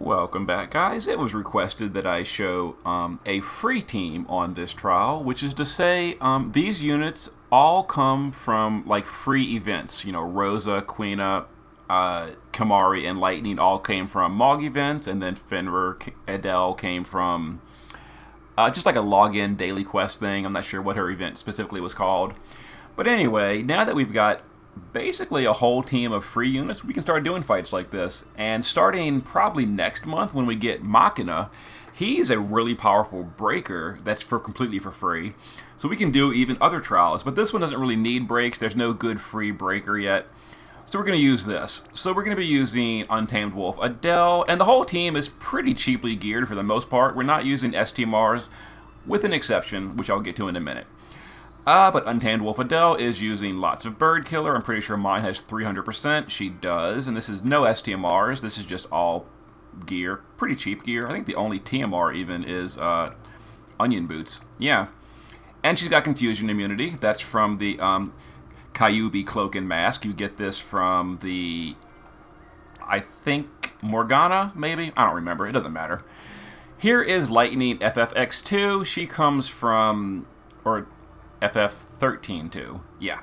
Welcome back, guys. It was requested that I show a free team on this trial, which is to say these units all come from like free events. You know, Rosa, Quina, Kamari, and Lightning all came from Mog events, and then Fenrir, Adele came from just like a login daily quest thing. I'm not sure what her event specifically was called. But anyway, now that we've got basically a whole team of free units, we can start doing fights like this. And starting probably next month when we get Machina, he's a really powerful breaker that's completely for free. So we can do even other trials. But this one doesn't really need breaks. There's no good free breaker yet. So we're going to use this. So we're going to be using Untamed Wolf Adele, and the whole team is pretty cheaply geared for the most part. We're not using STMRs, with an exception, which I'll get to in a minute. But Untamed Wolf Adele is using lots of Bird Killer. I'm pretty sure mine has 300%. She does, and this is no STMRs. This is just all gear, pretty cheap gear. I think the only TMR even is Onion Boots. Yeah. And she's got Confusion Immunity. That's from the Kyuubi Cloak and Mask. You get this from the, I think, Morgana, maybe? I don't remember. It doesn't matter. Here is Lightning FFX2. She comes from, or FF13 too. Yeah.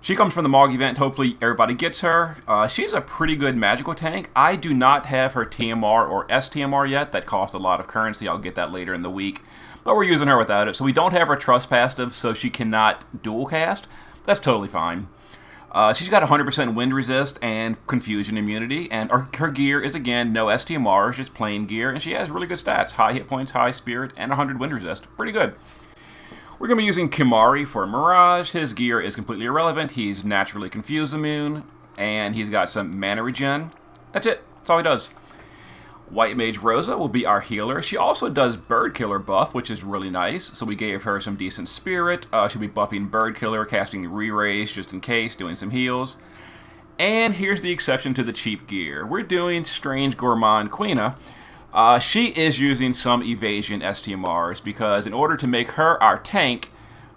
She comes from the Mog event. Hopefully everybody gets her. She's a pretty good magical tank. I do not have her TMR or STMR yet. That costs a lot of currency. I'll get that later in the week. But we're using her without it. So we don't have her Trust passive, so she cannot dual cast. That's totally fine. She's got 100% wind resist and confusion immunity, and her gear is, again, no STMRs, just plain gear, and she has really good stats. High hit points, high spirit, and 100 wind resist. Pretty good. We're going to be using Kimari for Mirage. His gear is completely irrelevant. He's naturally confuse immune, and he's got some mana regen. That's it. That's all he does. White Mage Rosa will be our healer. She also does Bird Killer buff, which is really nice. So we gave her some decent spirit. She'll be buffing Bird Killer, casting Re-Raise just in case, doing some heals. And here's the exception to the cheap gear. We're doing Strange Gourmand Quina. She is using some evasion STMRs because in order to make her our tank,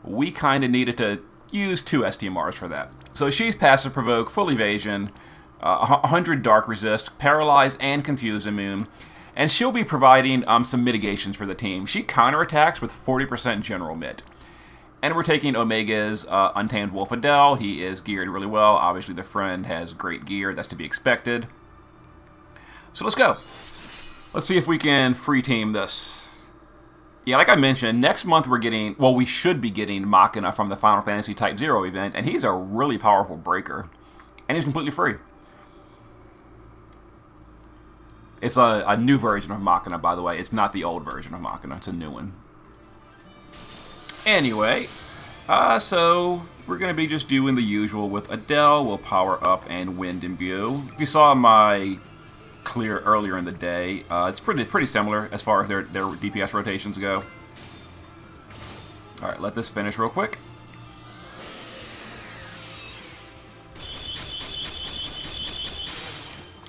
we kind of needed to use 2 STMRs for that. So she's passive provoke, full evasion, 100 dark resist, paralyze, and confuse immune. And she'll be providing some mitigations for the team. She counterattacks with 40% general mit. And we're taking Omega's Untamed Wolf Adele. He is geared really well. Obviously the friend has great gear. That's to be expected. So let's go. Let's see if we can free team this. Yeah, like I mentioned, next month we're getting, well, we should be getting Machina from the Final Fantasy Type 0 event, and he's a really powerful breaker. And he's completely free. It's a new version of Machina, by the way. It's not the old version of Machina. It's a new one. Anyway, so we're going to be just doing the usual with Adele. We'll power up and wind imbue. If you saw my clear earlier in the day, it's pretty similar as far as their DPS rotations go. Alright, let this finish real quick.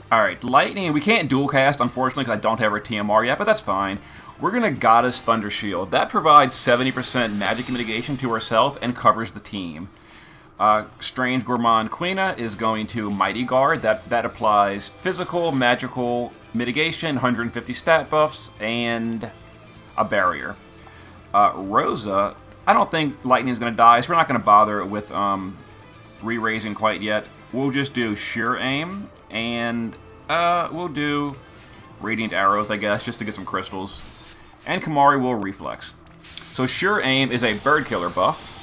Alright, Lightning, we can't dual cast, unfortunately, because I don't have her TMR yet, but that's fine. We're going to Goddess Thunder Shield. That provides 70% magic mitigation to herself and covers the team. Strange Gourmand Quina is going to Mighty Guard. That applies physical, magical mitigation, 150 stat buffs, and a barrier. Rosa, I don't think Lightning's going to die, so we're not going to bother with re-raising quite yet. We'll just do Sure Aim, and we'll do Radiant Arrows, I guess, just to get some crystals. And Kamari will Reflex. So Sure Aim is a Bird Killer buff.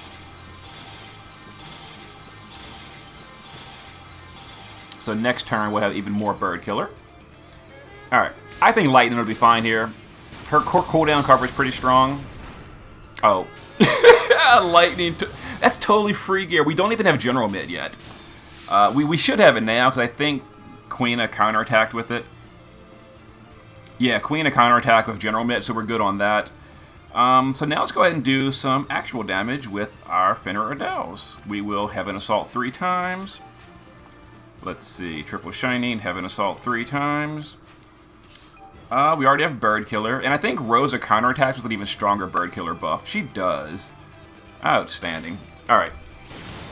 So next turn we'll have even more Bird Killer. Alright, I think Lightning will be fine here. Her cooldown cover is pretty strong. Oh. Lightning. That's totally free gear. We don't even have General Mid yet. We should have it now, because I think Quina counterattacked with it. Yeah, Quina counterattacked with General Mid, so we're good on that. So now let's go ahead and do some actual damage with our Fenrir Adels. We will Heaven Assault 3 times. Let's see, Triple Shining, Heaven Assault 3 times. We already have Bird Killer, and I think Rosa counterattacks with an even stronger Bird Killer buff. She does. Outstanding. Alright,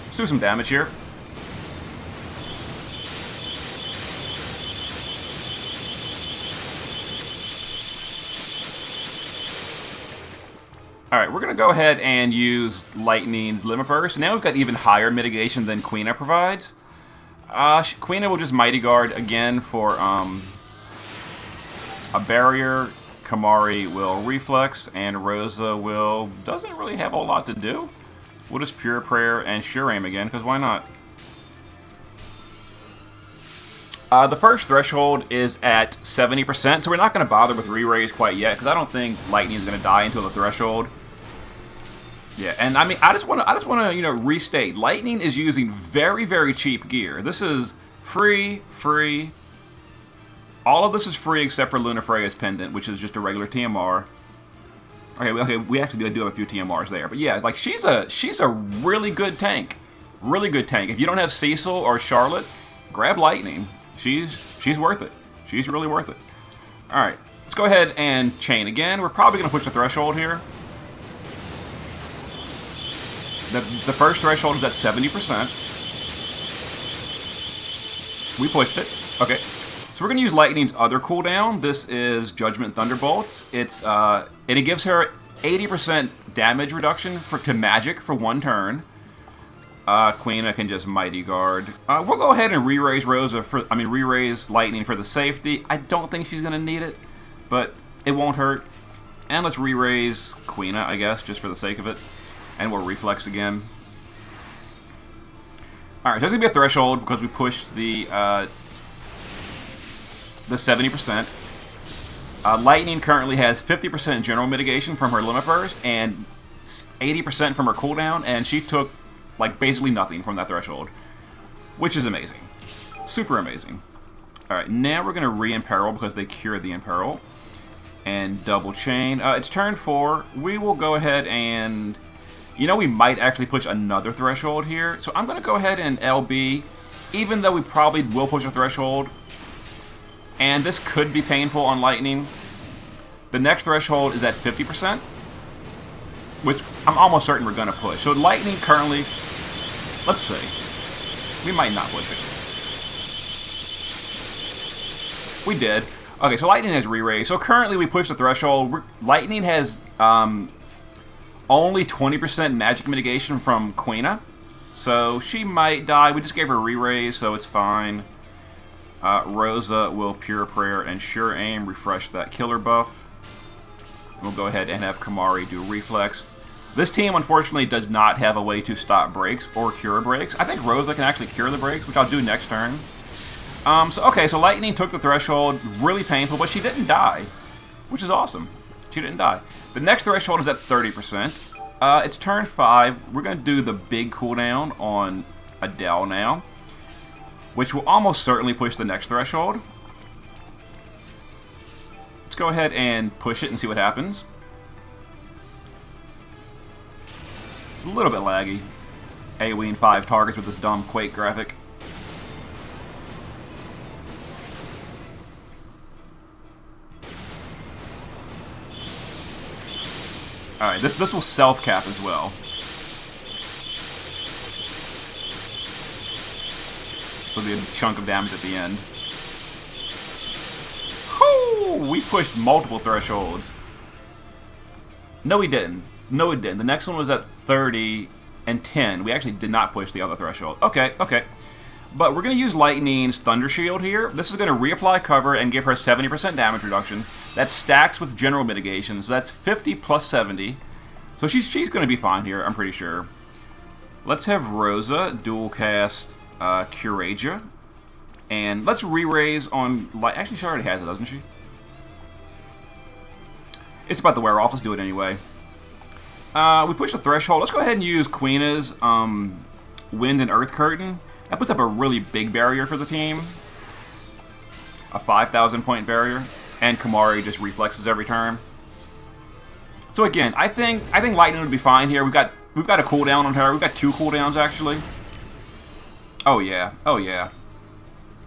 let's do some damage here. Alright, we're going to go ahead and use Lightning's Limit Burst. Now we've got even higher mitigation than Quina provides. Quina will just Mighty Guard again for a barrier. Kamari will Reflex, and Rosa doesn't really have a lot to do. We'll just Pure Prayer and Sure Aim again, because why not? The first threshold is at 70%, so we're not going to bother with re-raise quite yet, because I don't think Lightning is going to die until the threshold. Yeah, and I mean, I just want to, restate. Lightning is using very, very cheap gear. This is free. All of this is free except for Luna Freya's pendant, which is just a regular TMR. Okay, we actually do have a few TMRs there, but yeah, like she's a really good tank, really good tank. If you don't have Cecil or Charlotte, grab Lightning. She's worth it. She's really worth it. All right, let's go ahead and chain again. We're probably gonna push the threshold here. The first threshold is at 70%. We pushed it. Okay. So we're going to use Lightning's other cooldown. This is Judgment Thunderbolts. And it gives her 80% damage reduction to magic for 1 turn. Quina can just Mighty Guard. We'll go ahead and re-raise re-raise Lightning for the safety. I don't think she's going to need it, but it won't hurt. And let's re-raise Quina, I guess, just for the sake of it. And we'll Reflex again. Alright, so there's going to be a threshold because we pushed the 70%. Lightning currently has 50% general mitigation from her Limit Burst and 80% from her cooldown, and she took like basically nothing from that threshold, which is amazing. Super amazing. Alright, now we're going to re-imperil because they cured the imperil. And double chain. It's turn 4. We will go ahead and... we might actually push another threshold here. So I'm going to go ahead and LB, even though we probably will push a threshold. And this could be painful on Lightning. The next threshold is at 50%, which I'm almost certain we're going to push. So Lightning currently, let's see. We might not push it. We did. Okay, so Lightning has re-raised. So currently we push the threshold. Lightning has... only 20% magic mitigation from Quina, so she might die. We just gave her a re-raise, so it's fine. Rosa will Pure Prayer and Sure Aim, refresh that killer buff. We'll go ahead and have Kamari do Reflex. This team, unfortunately, does not have a way to stop breaks or cure breaks. I think Rosa can actually cure the breaks, which I'll do next turn. So Lightning took the threshold, really painful, but she didn't die, which is awesome. She didn't die. The next threshold is at 30%. It's turn 5. We're going to do the big cooldown on Adele now, which will almost certainly push the next threshold. Let's go ahead and push it and see what happens. It's a little bit laggy. AoEing 5 targets with this dumb Quake graphic. Alright, this will self-cap as well. So there'll be a chunk of damage at the end. Whoo! We pushed multiple thresholds. No, we didn't. No, we didn't. The next one was at 30 and 10. We actually did not push the other threshold. Okay. But we're going to use Lightning's Thunder Shield here. This is going to reapply cover and give her a 70% damage reduction. That stacks with general mitigation, so that's 50 plus 70. So she's going to be fine here, I'm pretty sure. Let's have Rosa dual cast Curagia. And let's re-raise on... Actually, she already has it, doesn't she? It's about to wear off. Let's do it anyway. We push the threshold. Let's go ahead and use Quina's Wind and Earth Curtain. That puts up a really big barrier for the team. A 5,000 point barrier. And Kamari just reflexes every turn. So again, I think Lightning would be fine here. We've got a cooldown on her. We've got 2 cooldowns actually. Oh yeah.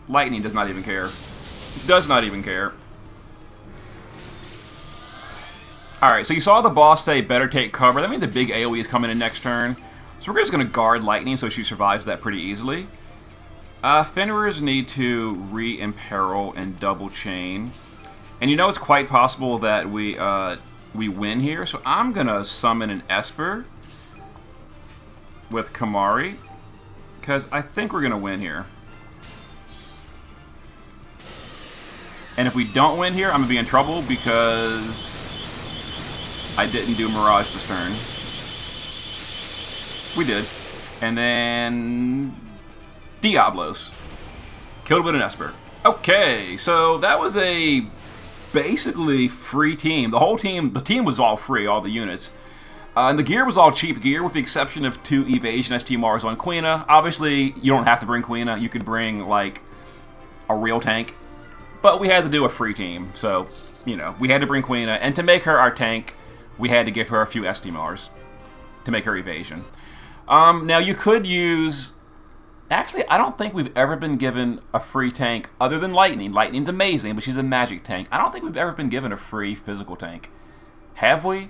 Lightning does not even care. Does not even care. Alright, so you saw the boss say better take cover. That means the big AoE is coming in next turn. So we're just going to guard Lightning so she survives that pretty easily. Fenrir's need to re-imperil and double chain. And it's quite possible that we we win here. So I'm going to summon an Esper with Kamari, because I think we're going to win here. And if we don't win here, I'm going to be in trouble because I didn't do Mirage this turn. We did. And then Diablos. Killed with an Esper. Okay, so that was a basically free team. The team was all free, all the units. And the gear was all cheap gear, with the exception of 2 Evasion STMRs on Quina. Obviously, you don't have to bring Quina. You could bring, like, a real tank. But we had to do a free team, so, you know, we had to bring Quina. And to make her our tank, we had to give her a few STMRs to make her Evasion. Now, you could use... Actually, I don't think we've ever been given a free tank other than Lightning. Lightning's amazing, but she's a magic tank. I don't think we've ever been given a free physical tank. Have we?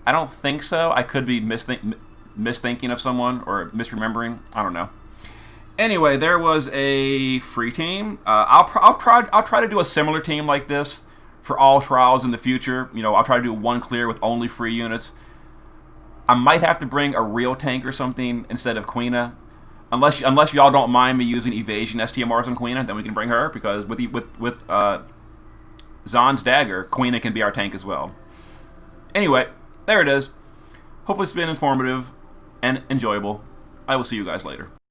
I don't think so. I could be misthinking of someone or misremembering. I don't know. Anyway, there was a free team. I'll try to do a similar team like this for all trials in the future. You know, I'll try to do one clear with only free units. I might have to bring a real tank or something instead of Quina. Unless y'all don't mind me using Evasion STMRs on Quina, then we can bring her, because with Zahn's Dagger, Quina can be our tank as well. Anyway, there it is. Hopefully it's been informative and enjoyable. I will see you guys later.